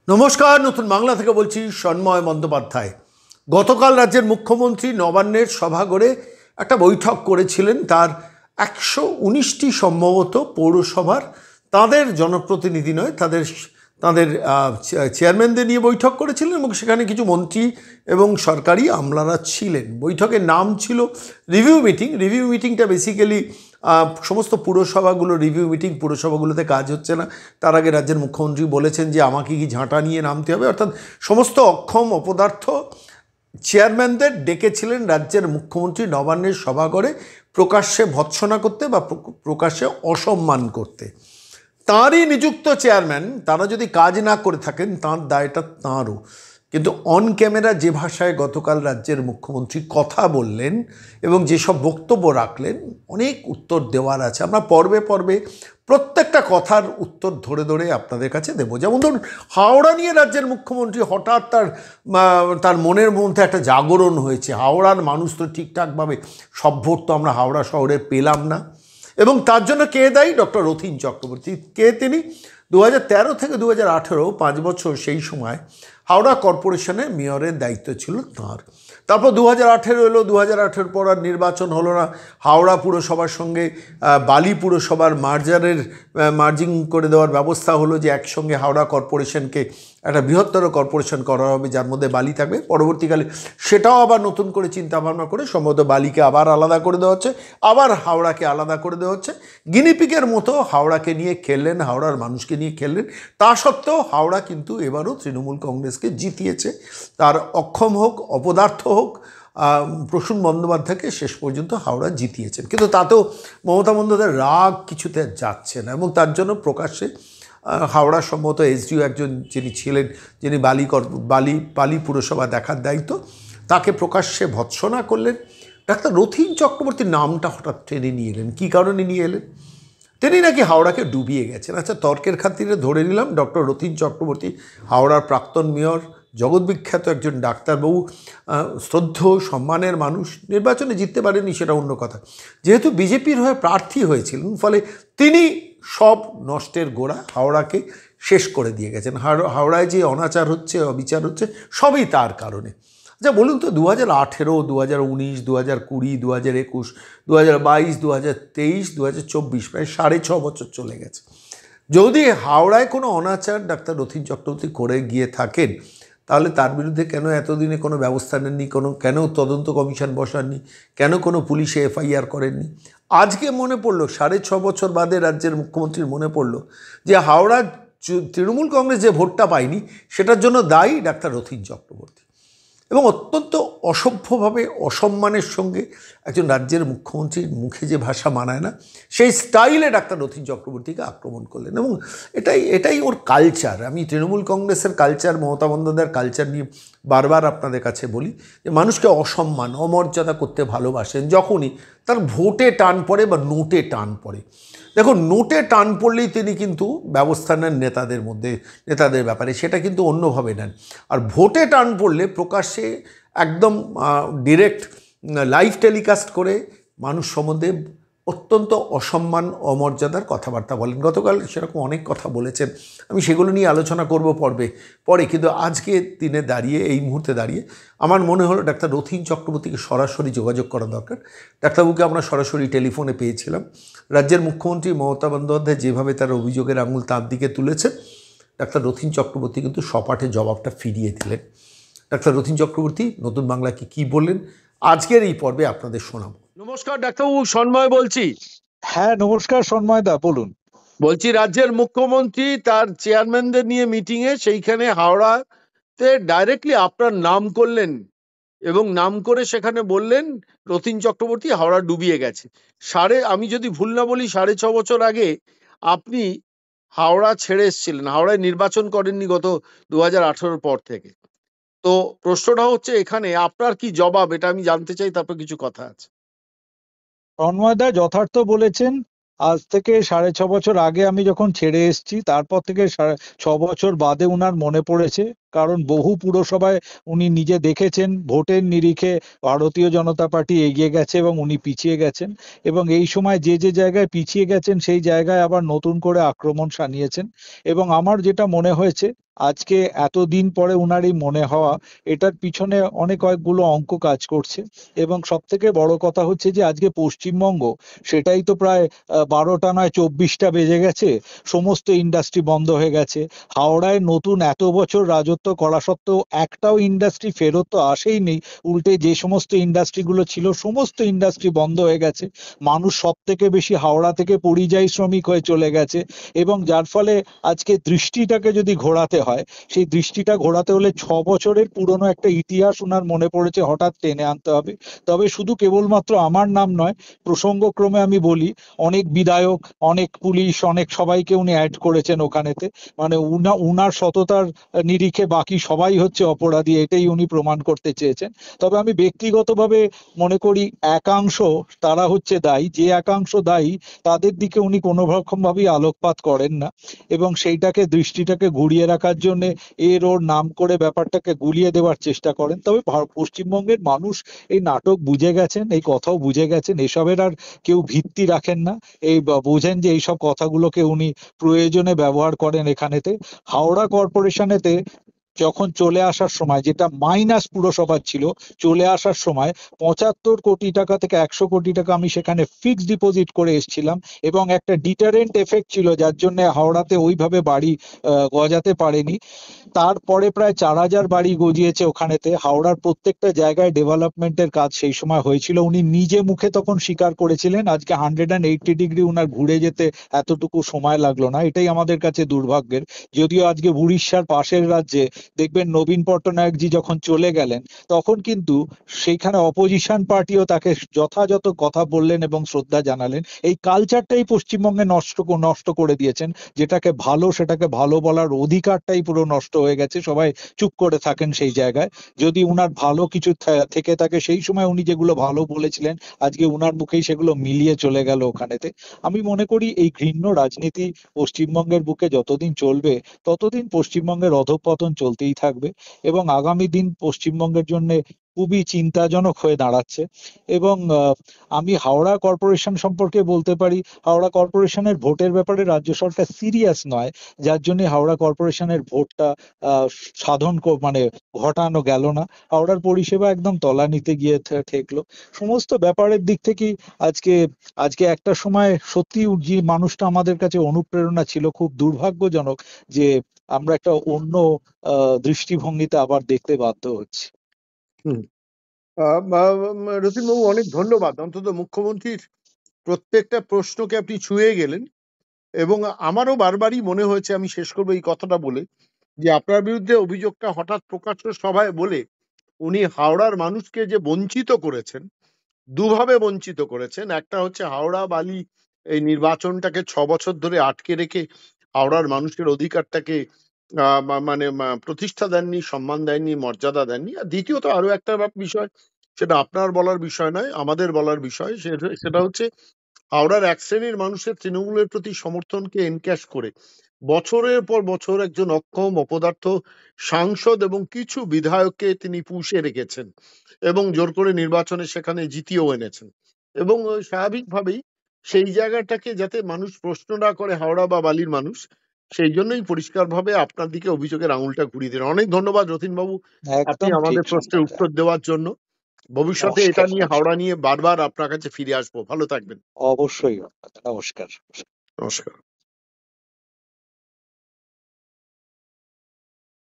নমস্কার, নতুন বাংলা থেকে বলছি সন্ময় বন্দ্যোপাধ্যায়। গতকাল রাজ্যের মুখ্যমন্ত্রী নবান্নের সভাঘরে একটা বৈঠক করেছিলেন। তার 119টি সম্ভবত পৌরসভার তাদের জনপ্রতিনিধি নয়, তাদের তাদের চেয়ারম্যানদের নিয়ে বৈঠক করেছিলেন এবং সেখানে কিছু মন্ত্রী এবং সরকারি আমলারা ছিলেন। বৈঠকের নাম ছিল রিভিউ মিটিং। রিভিউ মিটিংটা বেসিক্যালি সমস্ত পুরসভাগুলো রিভিউ মিটিং, পুরসভাগুলোতে কাজ হচ্ছে না, তার আগে রাজ্যের মুখ্যমন্ত্রী বলেছেন যে আমাকে কি ঝাঁটা নিয়ে নামতে হবে, অর্থাৎ সমস্ত অক্ষম অপদার্থ চেয়ারম্যানদের ডেকেছিলেন রাজ্যের মুখ্যমন্ত্রী নবান্নের সভাঘরে প্রকাশ্যে ভৎসনা করতে বা প্রকাশ্যে অসম্মান করতে। তাঁরই নিযুক্ত চেয়ারম্যান তারা যদি কাজ না করে থাকেন তাঁর দায়টা তাঁরও। কিন্তু অন ক্যামেরা যে ভাষায় গতকাল রাজ্যের মুখ্যমন্ত্রী কথা বললেন এবং যেসব বক্তব্য রাখলেন, অনেক উত্তর দেওয়ার আছে। আমরা পর্বে পর্বে প্রত্যেকটা কথার উত্তর ধরে ধরে আপনাদের কাছে দেবো। যেমন ধরুন, হাওড়া নিয়ে রাজ্যের মুখ্যমন্ত্রী হঠাৎ তার মনের মধ্যে একটা জাগরণ হয়েছে। হাওড়ার মানুষ তো ঠিকঠাকভাবে সভ্যর তো আমরা হাওড়া শহরে পেলাম না, এবং তার জন্য কে দায়ী? ডক্টর রথীন চক্রবর্তী। কে তিনি? 2013 থেকে 2018, 5 বছর সেই সময় হাওড়া কর্পোরেশনের মেয়রের দায়িত্ব ছিল তাঁর। তারপর 2018 এলো, 2018 পর আর নির্বাচন হলো না। হাওড়া পুরসভার সঙ্গে বালি পুরসভার মার্জিং করে দেওয়ার ব্যবস্থা হলো, যে একসঙ্গে হাওড়া কর্পোরেশনকে একটা বৃহত্তর কর্পোরেশন করা হবে যার মধ্যে বালি থাকবে। পরবর্তীকালে সেটাও আবার নতুন করে চিন্তাভাবনা করে সম্ভবত বালিকে আবার আলাদা করে দেওয়া হচ্ছে, আবার হাওড়াকে আলাদা করে দেওয়া হচ্ছে। গিনিপিকের মতো হাওড়াকে নিয়ে খেললেন, হাওড়ার মানুষকে নিয়ে খেললেন। তা সত্ত্বেও হাওড়া কিন্তু এবারও তৃণমূল কংগ্রেসকে জিতিয়েছে। তার অক্ষম হোক, অপদার্থ হোক, প্রসূন বন্দ্যোপাধ্যায়কে শেষ পর্যন্ত হাওড়া জিতিয়েছেন। কিন্তু তাতেও মমতা বন্দ্যোপাধ্যায়ের রাগ কিছুতে যাচ্ছে না, এবং তার জন্য প্রকাশ্যে হাওড়া সম্ভবত এসডিও একজন যিনি ছিলেন, যিনি বালি পুরসভা দেখার দায়িত্ব, তাকে প্রকাশ্যে ভৎসনা করলেন। ডাক্তার রথীন চক্রবর্তীর নামটা হঠাৎ টেনে নিয়ে এলেন। কী কারণে নিয়ে এলেন? তিনি নাকি হাওড়াকে ডুবিয়ে গেছেন। আচ্ছা, তর্কের খাতিরে ধরে নিলাম ডক্টর রথীন চক্রবর্তী হাওড়ার প্রাক্তন মেয়র, জগৎবিখ্যাত একজন ডাক্তারবাবু, শ্রদ্ধেয় সম্মানের মানুষ। নির্বাচনে জিততে পারেননি, সেটা অন্য কথা। যেহেতু বিজেপির হয়ে প্রার্থী হয়েছিলেন, ফলে তিনি সব নষ্টের গোড়া হাওড়াকে শেষ করে দিয়ে গেছেন। হাওড়ায় যে অনাচার হচ্ছে, অবিচার হচ্ছে, সবই তার কারণে। আচ্ছা বলুন তো, 2018, 2019, 2020, 2021, 2022, 2023, 2024, প্রায় 6.5 বছর চলে গেছে। যদি হাওড়ায় কোনো অনাচার ডাক্তার রথীন চক্রবর্তী করে গিয়ে থাকেন, তাহলে তার বিরুদ্ধে কেন এতদিনে কোনো ব্যবস্থা নেননি? কেন তদন্ত কমিশন বসাননি? কেন কোনো পুলিশে এফআইআর করেননি? আজকে মনে পড়লো, 6.5 বছর বাদে রাজ্যের মুখ্যমন্ত্রীর মনে পড়লো যে হাওড়া তৃণমূল কংগ্রেস যে ভোটটা পায়নি সেটার জন্য দায়ী ডাক্তার রথীন চক্রবর্তী। এবং অত্যন্ত অসভ্যভাবে, অসম্মানের সঙ্গে একজন রাজ্যের মুখ্যমন্ত্রীর মুখে যে ভাষা মানায় না, সেই স্টাইলে ডাক্তার রথীন চক্রবর্তীকে আক্রমণ করলেন। এবং এটাই ওর কালচার। আমি তৃণমূল কংগ্রেসের কালচার, মমতা বন্দ্যোপাধ্যায়ের কালচার নিয়ে বারবার আপনাদের কাছে বলি যে মানুষকে অসম্মান, অমর্যাদা করতে ভালোবাসেন যখনই তার ভোটে টান পড়ে বা নোটে টান পড়ে। দেখুন, নোটে টান পড়লেই তিনি কিন্তু ব্যবস্থা নেন নেতাদের ব্যাপারে, সেটা কিন্তু অন্যভাবে নেন। আর ভোটে টান পড়লে প্রকাশ্যে একদম ডিরেক্ট লাইভ টেলিকাস্ট করে মানুষ সম্বন্ধে অত্যন্ত অসম্মান, অমর্যাদার কথাবার্তা বলেন। গতকাল সেরকম অনেক কথা বলেছেন, আমি সেগুলো নিয়ে আলোচনা করব পরে। কিন্তু আজকে দিনে দাঁড়িয়ে, এই মুহূর্তে দাঁড়িয়ে আমার মনে হলো ডাক্তার রথীন চক্রবর্তীকে সরাসরি যোগাযোগ করা দরকার। ডাক্তারবাবুকে আমরা সরাসরি টেলিফোনে পেয়েছিলাম। রাজ্যের মুখ্যমন্ত্রী মমতা বন্দ্যোপাধ্যায় যেভাবে তার অভিযোগের আঙুল তার দিকে তুলেছেন, ডাক্তার রথীন চক্রবর্তী কিন্তু সপাটে জবাবটা ফিরিয়ে দিলেন। ডাক্তার রথীন চক্রবর্তী নতুন বাংলাকে কী বললেন আজকের এই পর্বে আপনাদের শোনাবো। নমস্কার ডাক্তারবাবু, সন্ময় বলছি। হ্যাঁ নমস্কার সন্ময় দা, বলুন। বলছি, রাজ্যের মুখ্যমন্ত্রী তার চেয়ারম্যানদের নিয়ে মিটিংয়ে সেইখানে হাওড়াতে ডাইরেক্টলি আপনার নাম করলেন এবং নাম করে সেখানে বললেন রথীন চক্রবর্তী হাওড়া ডুবিয়ে গেছে। আমি যদি ভুল না বলি, 6.5 বছর আগে আপনি হাওড়া ছেড়ে এসেছিলেন, হাওড়ায় নির্বাচন করেননি গত 2018 পর থেকে। তো প্রশ্নটা হচ্ছে এখানে আপনার কি জবাব, এটা আমি জানতে চাই, তারপর কিছু কথা আছে। সন্ময় দা যথার্থ বলেছেন। আজ থেকে 6.5 বছর আগে আমি যখন ছেড়ে এসেছি, তারপর থেকে 6 বছর বাদে উনার মনে পড়েছে কারণ বহু পুরসভায় উনি নিজে দেখেছেন ভোটের নিরিখে ভারতীয় জনতা পার্টি এগিয়ে গেছে এবং উনি পিছিয়ে গেছেন, এবং এই সময় যে যে জায়গায় পিছিয়ে গেছেন সেই জায়গায় আবার নতুন করে আক্রমণ শানিয়েছেন। এবং আমার যেটা মনে হয়েছে আজকে এতদিন পরে উনার এই মনে হওয়া, এটার পিছনে অনেক কয়েকগুলো অঙ্ক কাজ করছে। এবং সব থেকে বড় কথা হচ্ছে যে আজকে পশ্চিমবঙ্গ, সেটাই তো প্রায় 12টা নয় 24টা বেজে গেছে, সমস্ত ইন্ডাস্ট্রি বন্ধ হয়ে গেছে। হাওড়ায় নতুন এত বছর রাজত্ব করা সত্ত্বেও একটাও ইন্ডাস্ট্রি ফেরত তো আসেই নেই, উল্টে যে সমস্ত ইন্ডাস্ট্রিগুলো ছিল সমস্ত ইন্ডাস্ট্রি বন্ধ হয়ে গেছে। মানুষ সব থেকে বেশি হাওড়া থেকে পরিযায়ী শ্রমিক হয়ে চলে গেছে, এবং যার ফলে আজকে দৃষ্টিটাকে যদি ঘোরাতে হয়, সেই দৃষ্টিটা ঘোরাতে হলে 6 বছরের পুরনো একটা ইতিহাস ওনার মনে পড়েছে হঠাৎ টেনে আনতে হবে। তবে শুধু কেবলমাত্র আমার নাম নয়, প্রসঙ্গক্রমে আমি বলি, অনেক বিধায়ক, অনেক পুলিশ, অনেক সবাইকে উনি অ্যাড করেছেন ওখানেতে। মানে উনার সততার নিরিখে বাকি সবাই হচ্ছে অপরাধী, এটাই উনি প্রমাণ করতে চেয়েছেন। তবে আমি ব্যক্তিগতভাবে মনে করি একাংশ, তারা হচ্ছে দায়ী, যে একাংশ দায়ী তাদের দিকে উনি কোনো রকম ভাবেই আলোকপাত করেন না, এবং সেইটাকে দৃষ্টিটাকে ঘুরিয়ে রাখার জন্য এর ওর নাম করে ব্যাপারটাকে গুলিয়ে দেওয়ার চেষ্টা করেন। তবে পশ্চিমবঙ্গের মানুষ এই নাটক বুঝে গেছেন, এই কথাও বুঝে গেছেন, এসবের আর কেউ ভিত্তি রাখেন না। এই বোঝেন যে এইসব কথাগুলোকে উনি প্রয়োজনে ব্যবহার করেন এখানেতে। হাওড়া কর্পোরেশনেতে যখন চলে আসার সময়, যেটা মাইনাস পুরসভা ছিল, চলে আসার সময় 75 কোটি টাকা থেকে 100 কোটি টাকা আমি সেখানে ফিক্সড ডিপোজিট করে এসেছিলাম, এবং একটা ডিটারেন্ট এফেক্ট ছিল যার জন্য হাওড়াতে ওইভাবে বাড়ি গজাতে পারেনি। তারপরে প্রায় 4000 বাড়ি গজিয়েছে ওখানেতে। হাওড়ার প্রত্যেকটা জায়গায় ডেভেলপমেন্টের কাজ সেই সময় হয়েছিল, উনি নিজে মুখে তখন স্বীকার করেছিলেন। আজকে 180 ডিগ্রি উনার ঘুরে যেতে এতটুকু সময় লাগলো না, এটাই আমাদের কাছে দুর্ভাগ্যের। যদিও আজকে উড়িষ্যার পাশের রাজ্যে দেখবেন নবীন পট্টনায়কজি যখন চলে গেলেন, তখন কিন্তু সেইখানে অপোজিশন পার্টিও তাকে যথাযথ কথা বললেন এবং শ্রদ্ধা জানালেন। এই কালচারটাই পশ্চিমবঙ্গে নষ্ট করে দিয়েছেন। যেটাকে ভালো সেটাকে ভালো বলার অধিকারটাই পুরো নষ্ট হয়ে গেছে, সবাই চুপ করে থাকেন সেই জায়গায়। যদি উনার ভালো কিছু থেকে থাকে, সেই সময় উনি যেগুলো ভালো বলেছিলেন আজকে উনার মুখেই সেগুলো মিলিয়ে চলে গেল ওখানেতে। আমি মনে করি এই ঘৃণ্য রাজনীতি পশ্চিমবঙ্গের বুকে যতদিন চলবে, ততদিন পশ্চিমবঙ্গের অধঃপতন চলতেই থাকবে, এবং আগামী দিন পশ্চিমবঙ্গের জন্য খুবই চিন্তাজনক হয়ে দাঁড়াচ্ছে। এবং আমি হাওড়া কর্পোরেশন সম্পর্কে বলতে পারি, হাওড়া কর্পোরেশনের ভোটের ব্যাপারে রাজ্য সরকার সিরিয়াস নয়, যার জন্য হাওড়া কর্পোরেশনের ভোটটা মানে ঘটানো গেল না। হাওড়ার পরিষেবা একদম তলানিতে গিয়ে ঠেকলো। সমস্ত ব্যাপারের দিক থেকেই আজকে আজকে একটা সময় সত্যি যে মানুষটা আমাদের কাছে অনুপ্রেরণা ছিল, খুব দুর্ভাগ্যজনক যে আমরা একটা অন্য দৃষ্টিভঙ্গিতে আবার দেখতে বাধ্য হচ্ছি। হুম। রতিনবাবু, অনেক ধন্যবাদ। অন্তত মুখ্যমন্ত্রীর প্রত্যেকটা প্রশ্নকে আপনি ছুঁয়ে গেলেন, এবং আমারও বারবারই মনে হয়েছে, আমি শেষ করবো এই কথাটা বলে, যে আপনার বিরুদ্ধে অভিযোগটা হঠাৎ প্রকাশ্য সভায় বলে উনি হাওড়ার মানুষকে যে বঞ্চিত করেছেন, দুভাবে বঞ্চিত করেছেন। একটা হচ্ছে হাওড়া বালি এই নির্বাচনটাকে 6 বছর ধরে আটকে রেখে হাওড়ার মানুষের অধিকারটাকে মানে প্রতিষ্ঠা দেননি, সম্মান দেননি, মর্যাদা দেননি। আর দ্বিতীয়ত আরো একটা বিষয়, সেটা আপনার বলার বিষয় নয়, আমাদের বলার বিষয়, সেটা হচ্ছে হাওড়ার এক শ্রেণীর মানুষের তৃণমূলের প্রতি সমর্থনকে এনক্যাশ করে বছরের পর বছর একজন অক্ষম অপদার্থ সাংসদ এবং কিছু বিধায়ককে তিনি পুষে রেখেছেন, এবং জোর করে নির্বাচনে সেখানে জিতিয়েও এনেছেন। এবং স্বাভাবিকভাবেই সেই জায়গাটাকে যাতে মানুষ প্রশ্ন না করে, হাওড়া বা বালির মানুষ, সেই জন্যই পরিষ্কারভাবে আপনার দিকে অভিযোগের আঙুলটা ঘুরিয়ে দেন। অনেক ধন্যবাদ রতিনবাবু, আপনি একদম ঠিক আমাদের প্রশ্নের সম্রাট। উত্তর দেওয়ার জন্য। ভবিষ্যতে এটা নমস্কার, নিয়ে, নমস্কার। হাওড়া নিয়ে বারবার আপনার কাছে ফিরে আসবো। ভালো থাকবেন। অবশ্যই। নমস্কার। নমস্কার।